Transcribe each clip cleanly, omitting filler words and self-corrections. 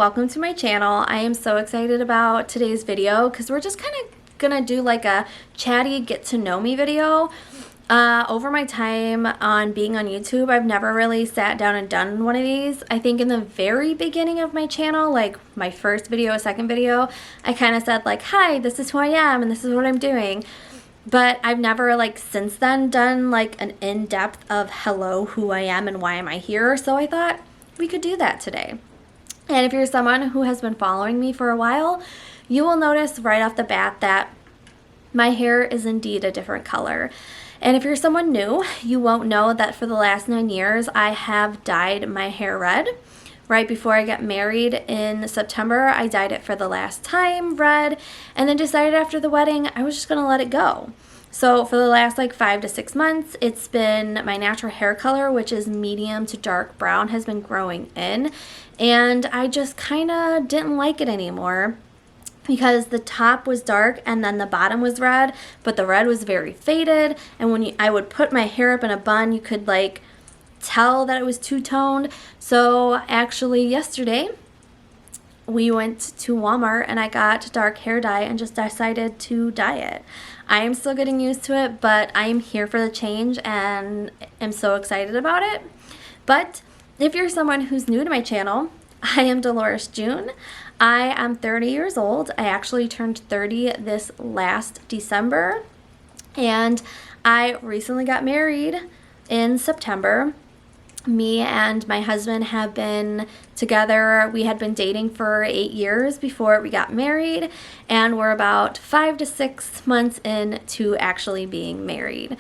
welcome to my channel. I am so excited about today's video because we're just kind of gonna do like a chatty get to know me video. Over my time on being on YouTube, I've never really sat down and done one of these. I think in the very beginning of my channel, like my first video, second video, I kind of said like, hi, this is who I am and this is what I'm doing. But I've never like since then done like an in-depth of hello, who I am and why am I here. So I thought we could do that today. And if you're someone who has been following me for a while, you will notice right off the bat that my hair is indeed a different color. And if you're someone new, you won't know that for the last 9 years, I have dyed my hair red. Right before I got married in September, I dyed it for the last time red, and then decided after the wedding, I was just gonna let it go. So for the last like 5 to 6 months, it's been my natural hair color, which is medium to dark brown, has been growing in. And I just kind of didn't like it anymore because the top was dark and then the bottom was red, but the red was very faded. And when I would put my hair up in a bun, you could like tell that it was two-toned. So actually yesterday we went to Walmart and I got dark hair dye and just decided to dye it. I am still getting used to it, but I am here for the change and am so excited about it. But if you're someone who's new to my channel, I am Deloris June. I am 30 years old. I actually turned 30 this last December, and I recently got married in September. Me and my husband have been together. We had been dating for 8 years before we got married, and we're about 5 to 6 months into actually being married.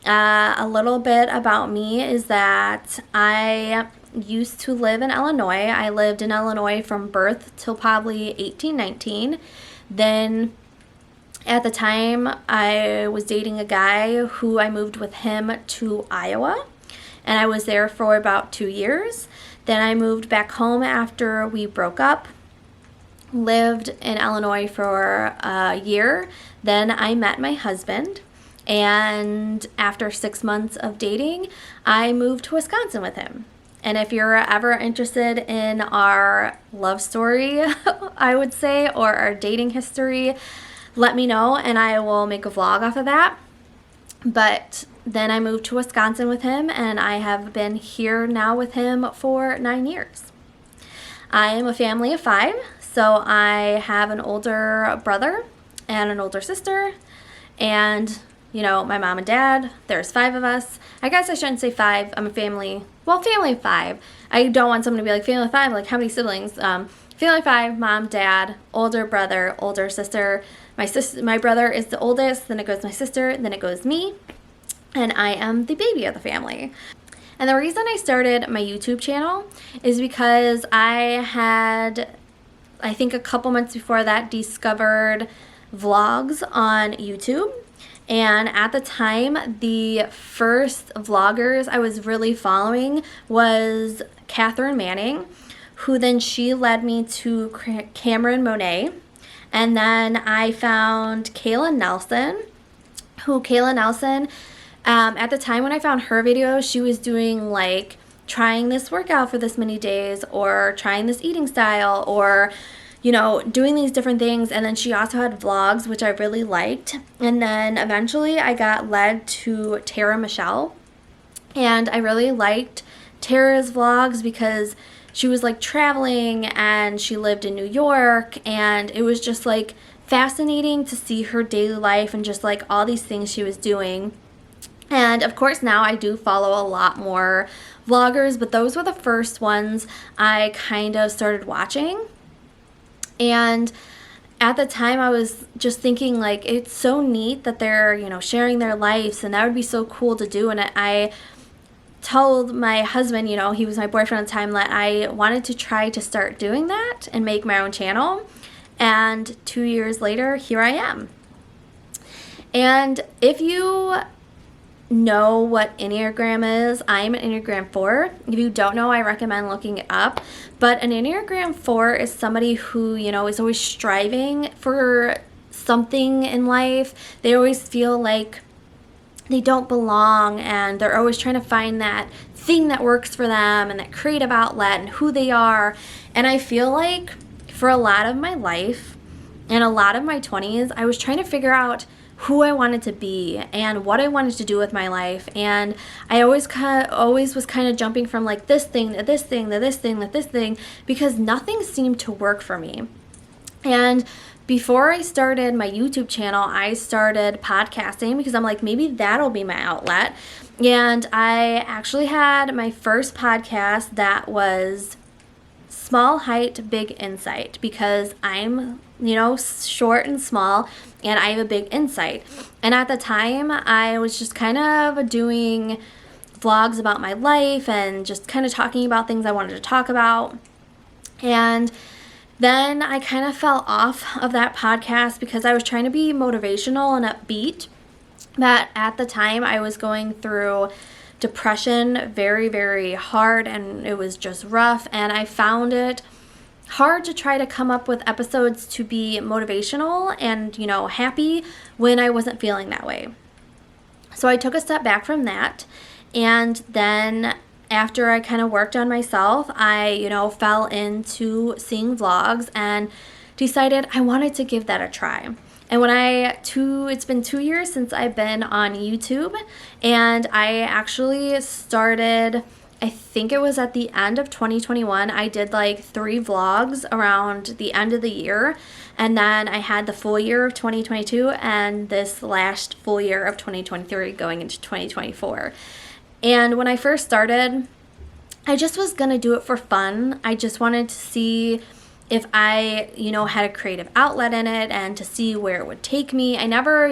A little bit about me is that I used to live in Illinois. I lived in Illinois from birth till probably 18, 19. Then at the time I was dating a guy who I moved with him to Iowa. And I was there for about 2 years. Then I moved back home after we broke up, lived in Illinois for a year. Then I met my husband, and after 6 months of dating, I moved to Wisconsin with him. And if you're ever interested in our love story, I would say, or our dating history, let me know and I will make a vlog off of that. But then I moved to Wisconsin with him, and I have been here now with him for 9 years. I am a family of 5, so I have an older brother and an older sister, and you know, my mom and dad. There's 5 of us. I guess I shouldn't say 5. I'm a family of 5. I don't want someone to be like, family of 5, like how many siblings? Family of 5, mom, dad, older brother, older sister. My brother is the oldest, then it goes my sister, then it goes me. And I am the baby of the family. And the reason I started my YouTube channel is because I had, I think a couple months before that, discovered vlogs on YouTube. And at the time, the first vloggers I was really following was Catherine Manning, who then she led me to Cameron Monet. And then I found Kayla Nelson, at the time when I found her videos, she was doing like trying this workout for this many days or trying this eating style or, you know, doing these different things. And then she also had vlogs, which I really liked. And then eventually I got led to Tara Michelle. And I really liked Tara's vlogs because she was like traveling and she lived in New York. And it was just like fascinating to see her daily life and just like all these things she was doing. And of course now I do follow a lot more vloggers, but those were the first ones I kind of started watching. And at the time I was just thinking like, it's so neat that they're, you know, sharing their lives, and that would be so cool to do. And I told my husband, you know, he was my boyfriend at the time, that I wanted to try to start doing that and make my own channel. And 2 years later, here I am. And if you know what Enneagram is, I'm an Enneagram 4. If you don't know, I recommend looking it up. But an Enneagram 4 is somebody who, you know, is always striving for something in life. They always feel like they don't belong, and they're always trying to find that thing that works for them and that creative outlet and who they are. And I feel like for a lot of my life and a lot of my 20s, I was trying to figure out who I wanted to be and what I wanted to do with my life. And I always was kind of jumping from like this thing to this thing to this thing to this thing, because nothing seemed to work for me. And before I started my YouTube channel, I started podcasting because I'm like, maybe that'll be my outlet. And I actually had my first podcast that was Small Height, Big Insight, because I'm, short and small, and I have a big insight. And at the time, I was just kind of doing vlogs about my life and just kind of talking about things I wanted to talk about. And then I kind of fell off of that podcast because I was trying to be motivational and upbeat. But at the time, I was going through depression very, very hard, and it was just rough. And I found it hard to try to come up with episodes to be motivational and, happy when I wasn't feeling that way. So I took a step back from that. And then after I kind of worked on myself, I, fell into seeing vlogs and decided I wanted to give that a try. And it's been 2 years since I've been on YouTube, and I actually started, I think it was at the end of 2021. I did like 3 vlogs around the end of the year, and then I had the full year of 2022 and this last full year of 2023 going into 2024. And when I first started, I just was going to do it for fun. I just wanted to see if I, had a creative outlet in it and to see where it would take me. I never,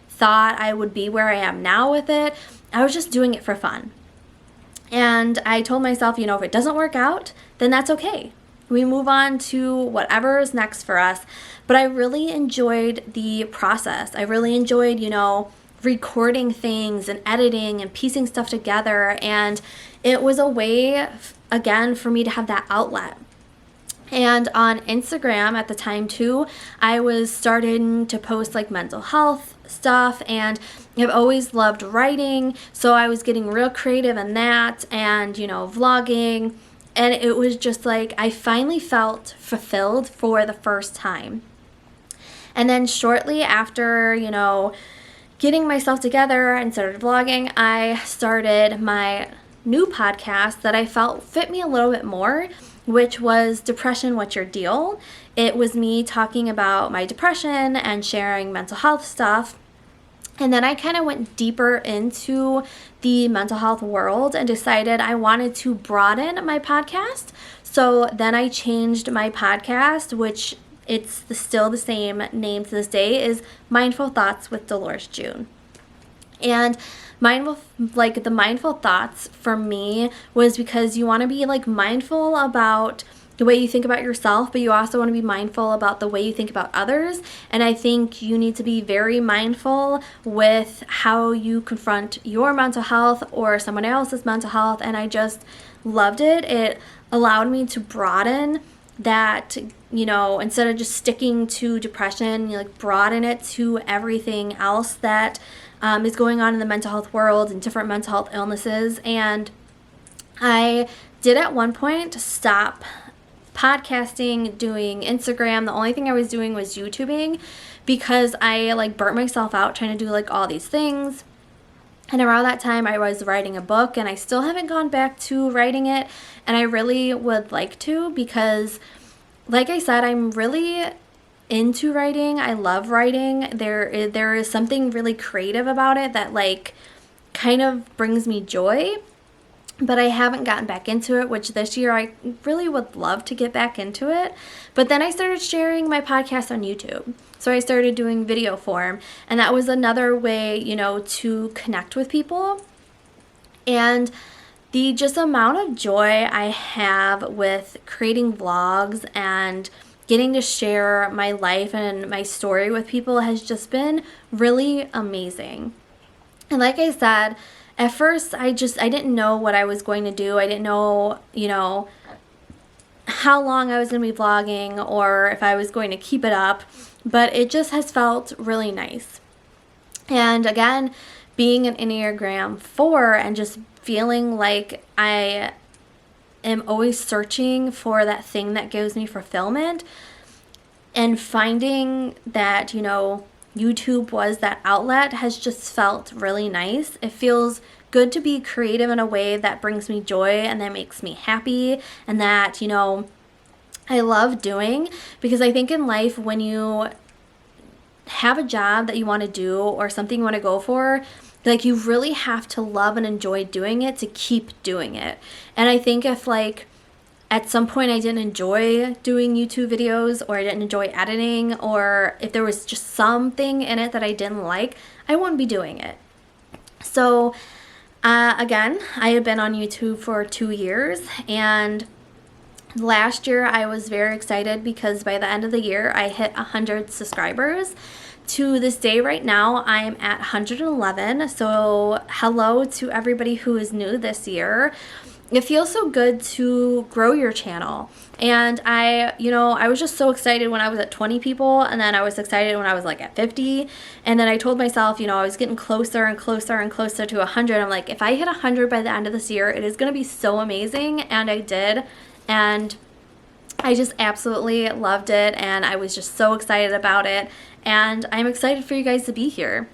thought I would be where I am now with it. I was just doing it for fun. And I told myself, if it doesn't work out, then that's okay. We move on to whatever is next for us. But I really enjoyed the process. I really enjoyed, recording things and editing and piecing stuff together. And it was a way, again, for me to have that outlet. And on Instagram at the time too, I was starting to post like mental health stuff, and I've always loved writing, so I was getting real creative in that, and vlogging, and it was just like I finally felt fulfilled for the first time. And then shortly after, getting myself together and started vlogging, I started my new podcast that I felt fit me a little bit more, which was Depression, What's Your Deal? It was me talking about my depression and sharing mental health stuff. And then I kind of went deeper into the mental health world and decided I wanted to broaden my podcast. So then I changed my podcast, which it's still the same name to this day, is Mindful Thoughts with Deloris June. And the mindful thoughts for me was because you want to be like mindful about the way you think about yourself, but you also want to be mindful about the way you think about others. And I think you need to be very mindful with how you confront your mental health or someone else's mental health. And I just loved it. It allowed me to broaden that, instead of just sticking to depression, broaden it to everything else that is going on in the mental health world and different mental health illnesses. And I did at one point stop podcasting, doing Instagram. The only thing I was doing was YouTubing because I burnt myself out trying to do all these things. And around that time I was writing a book, and I still haven't gone back to writing it, and I really would like to, because like I said, I'm really into writing. I love writing. There is something really creative about it that kind of brings me joy, but I haven't gotten back into it, which this year I really would love to get back into it. But then I started sharing my podcast on YouTube. So I started doing video form, and that was another way, to connect with people. And the just amount of joy I have with creating vlogs and getting to share my life and my story with people has just been really amazing. And like I said, at first I didn't know what I was going to do. I didn't know, how long I was going to be vlogging or if I was going to keep it up, but it just has felt really nice. And again, being an Enneagram 4 and just feeling like I am always searching for that thing that gives me fulfillment, and finding that, you know, YouTube was that outlet has just felt really nice. It feels good to be creative in a way that brings me joy and that makes me happy and that, you know, I love doing, because I think in life when you have a job that you want to do or something you want to go for, like, you really have to love and enjoy doing it to keep doing it. And I think if, like, at some point I didn't enjoy doing YouTube videos, or I didn't enjoy editing, or if there was just something in it that I didn't like, I wouldn't be doing it. So again, I had been on YouTube for 2 years, and last year I was very excited because by the end of the year I hit 100 subscribers. To this day right now I am at 111, so hello to everybody who is new this year. It feels so good to grow your channel, and I was just so excited when I was at 20 people, and then I was excited when I was like at 50, and then I told myself, you know, I was getting closer and closer and closer to 100. I'm like, if I hit 100 by the end of this year, it is going to be so amazing, and I did, and I just absolutely loved it, and I was just so excited about it, and I'm excited for you guys to be here.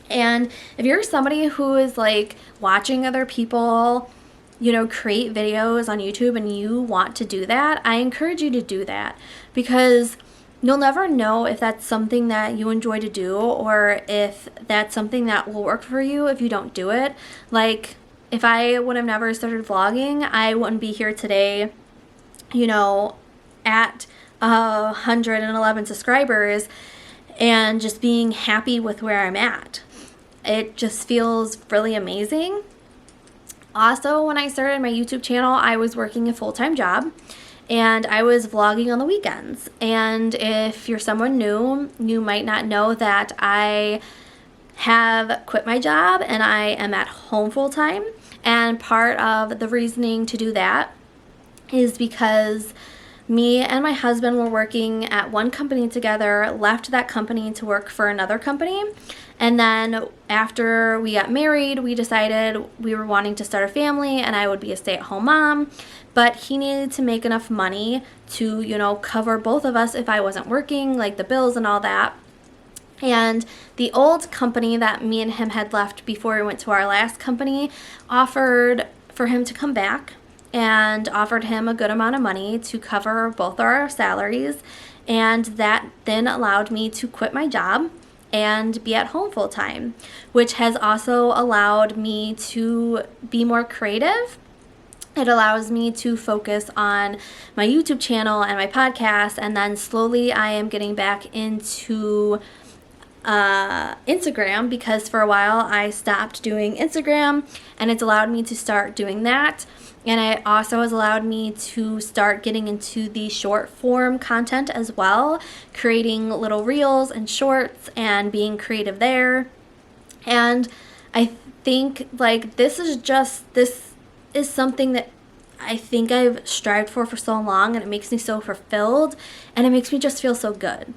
And if you're somebody who is like watching other people, you know, create videos on YouTube and you want to do that, I encourage you to do that, because you'll never know if that's something that you enjoy to do or if that's something that will work for you if you don't do it. Like, if I would have never started vlogging, I wouldn't be here today, you know, at 111 subscribers and just being happy with where I'm at. It just feels really amazing. Also, when I started my YouTube channel, I was working a full-time job and I was vlogging on the weekends. And if you're someone new, you might not know that I have quit my job and I am at home full-time. And part of the reasoning to do that is because me and my husband were working at one company together, left that company to work for another company, and then after we got married, we decided we were wanting to start a family and I would be a stay-at-home mom, but he needed to make enough money to, you know, cover both of us if I wasn't working, like the bills and all that. And the old company that me and him had left before we went to our last company offered for him to come back and offered him a good amount of money to cover both our salaries, and that then allowed me to quit my job and be at home full time, which has also allowed me to be more creative. It allows me to focus on my YouTube channel and my podcast, and then slowly I am getting back into Instagram, because for a while I stopped doing Instagram, and it's allowed me to start doing that. And it also has allowed me to start getting into the short form content as well, creating little reels and shorts and being creative there. And I think like this is something that I think I've strived for so long, and it makes me so fulfilled, and it makes me just feel so good.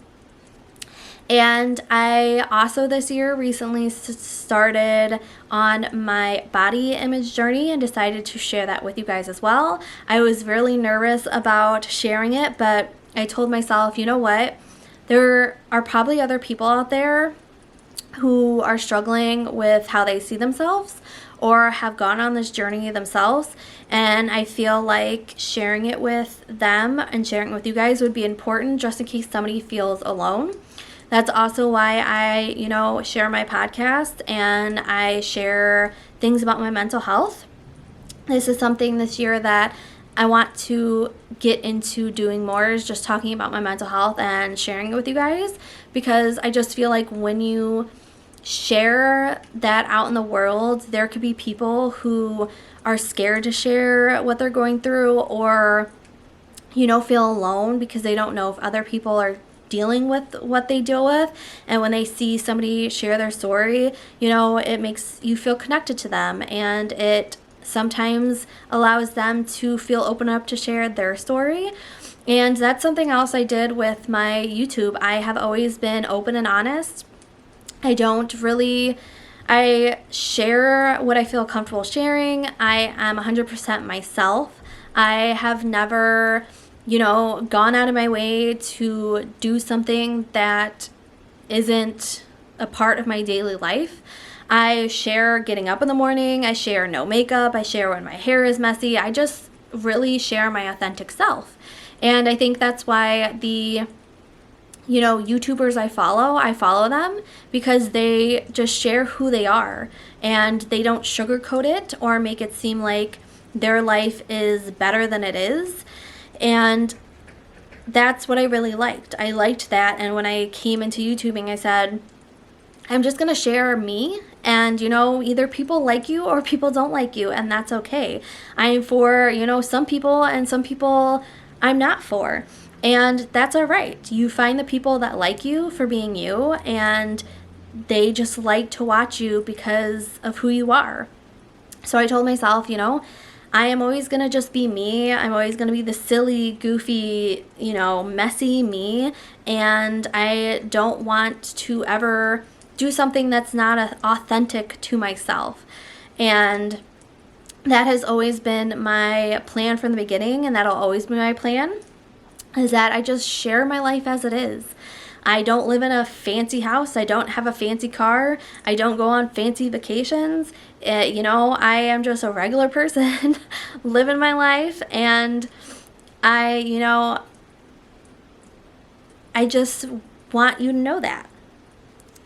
And I also this year recently started on my body image journey and decided to share that with you guys as well. I was really nervous about sharing it, but I told myself, you know what? There are probably other people out there who are struggling with how they see themselves or have gone on this journey themselves, and I feel like sharing it with them and sharing it with you guys would be important, just in case somebody feels alone. That's also why I, you know, share my podcast and I share things about my mental health. This is something this year that I want to get into doing more, is just talking about my mental health and sharing it with you guys, because I just feel like when you share that out in the world, there could be people who are scared to share what they're going through, or, you know, feel alone because they don't know if other people are dealing with what they deal with. And when they see somebody share their story, you know, it makes you feel connected to them, and it sometimes allows them to feel open up to share their story. And that's something else I did with my YouTube. I have always been open and honest. I don't really I share what I feel comfortable sharing. I am 100% myself. I have never, gone out of my way to do something that isn't a part of my daily life. I share getting up in the morning. I share no makeup. I share when my hair is messy. I just really share my authentic self. And I think that's why the YouTubers I follow them because they just share who they are and they don't sugarcoat it or make it seem like their life is better than it is. And that's what I really liked. I liked that. And when I came into YouTubing, I said, I'm just going to share me. And, either people like you or people don't like you. And that's okay. I'm for, some people and some people I'm not for. And that's all right. You find the people that like you for being you. And they just like to watch you because of who you are. So I told myself, I am always going to just be me. I'm always going to be the silly, goofy, messy me. And I don't want to ever do something that's not authentic to myself. And that has always been my plan from the beginning, and that'll always be my plan, is that I just share my life as it is. I don't live in a fancy house. I don't have a fancy car. I don't go on fancy vacations. I am just a regular person living my life, and I just want you to know that.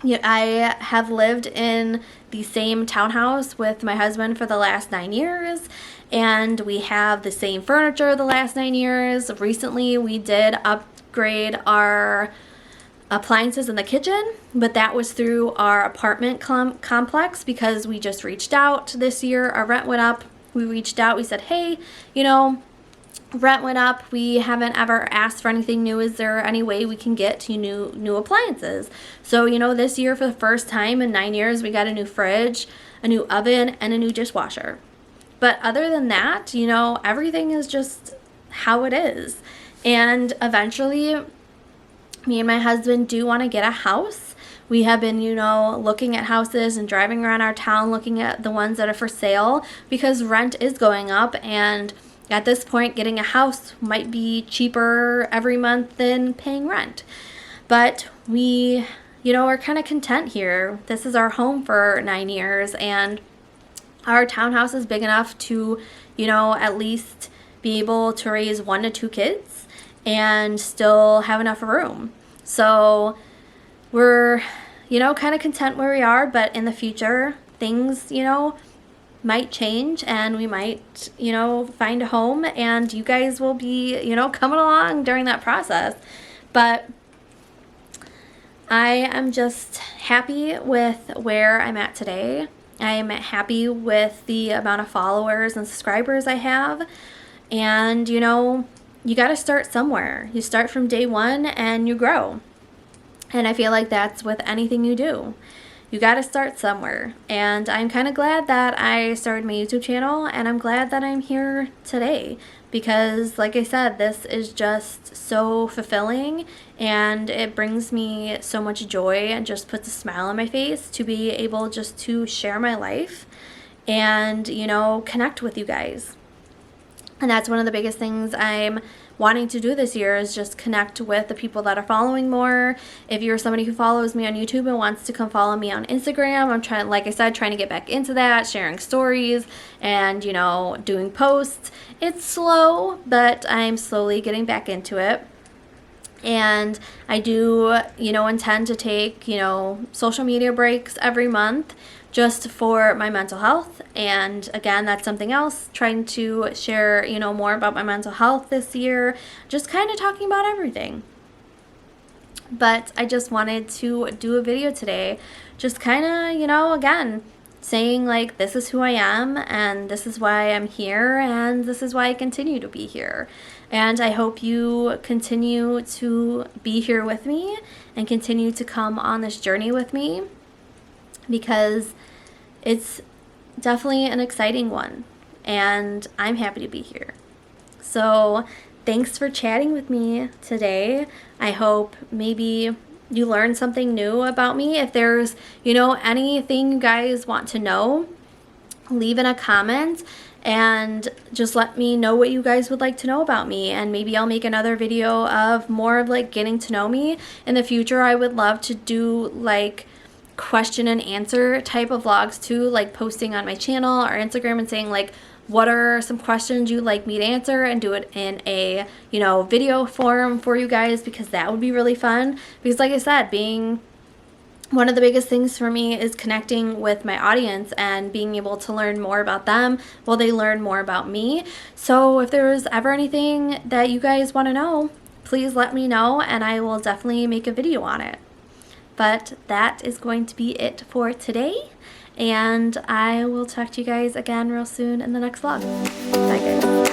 I have lived in the same townhouse with my husband for the last 9 years, and we have the same furniture the last 9 years. Recently, we did upgrade our appliances in the kitchen, but that was through our apartment complex because we just reached out this year. Our rent went up. We reached out. We said, hey, rent went up. We haven't ever asked for anything new. Is there any way we can get to new appliances? So, this year for the first time in 9 years, we got a new fridge, a new oven, and a new dishwasher. But other than that, everything is just how it is. And eventually, me and my husband do want to get a house. We have been, looking at houses and driving around our town looking at the ones that are for sale because rent is going up, and at this point, getting a house might be cheaper every month than paying rent. But we, are kind of content here. This is our home for 9 years, and our townhouse is big enough to, at least be able to raise 1 to 2 kids and still have enough room. So we're, kind of content where we are, but in the future, things, might change, and we might, find a home, and you guys will be, coming along during that process. But I am just happy with where I'm at today. I am happy with the amount of followers and subscribers I have. And, you got to start somewhere. You start from day one and you grow. And I feel like that's with anything you do. You got to start somewhere. And I'm kind of glad that I started my YouTube channel, and I'm glad that I'm here today because, like I said, this is just so fulfilling, and it brings me so much joy and just puts a smile on my face to be able just to share my life and, connect with you guys. And that's one of the biggest things I'm wanting to do this year, is just connect with the people that are following more. If you're somebody who follows me on YouTube and wants to come follow me on Instagram, I'm trying, like I said, trying to get back into that, sharing stories and, doing posts. It's slow, but I'm slowly getting back into it. And I do, intend to take, social media breaks every month just for my mental health. And again, that's something else, trying to share, more about my mental health this year, just kind of talking about everything. But I just wanted to do a video today, just kind of, again, saying like, this is who I am, and this is why I'm here, and this is why I continue to be here. And I hope you continue to be here with me and continue to come on this journey with me, because it's definitely an exciting one, and I'm happy to be here. So thanks for chatting with me today. I hope maybe, you learned something new about me. If there's, you know, anything you guys want to know, leave in a comment and just let me know what you guys would like to know about me, and maybe I'll make another video of more of like getting to know me. In the future, I would love to do like question and answer type of vlogs too, like posting on my channel or Instagram and saying like, what are some questions you'd like me to answer, and do it in a, you know, video form for you guys, because that would be really fun. Because like I said, being one of the biggest things for me is connecting with my audience and being able to learn more about them while they learn more about me. So if there's ever anything that you guys want to know, please let me know and I will definitely make a video on it. But that is going to be it for today, and I will talk to you guys again real soon in the next vlog. Bye guys.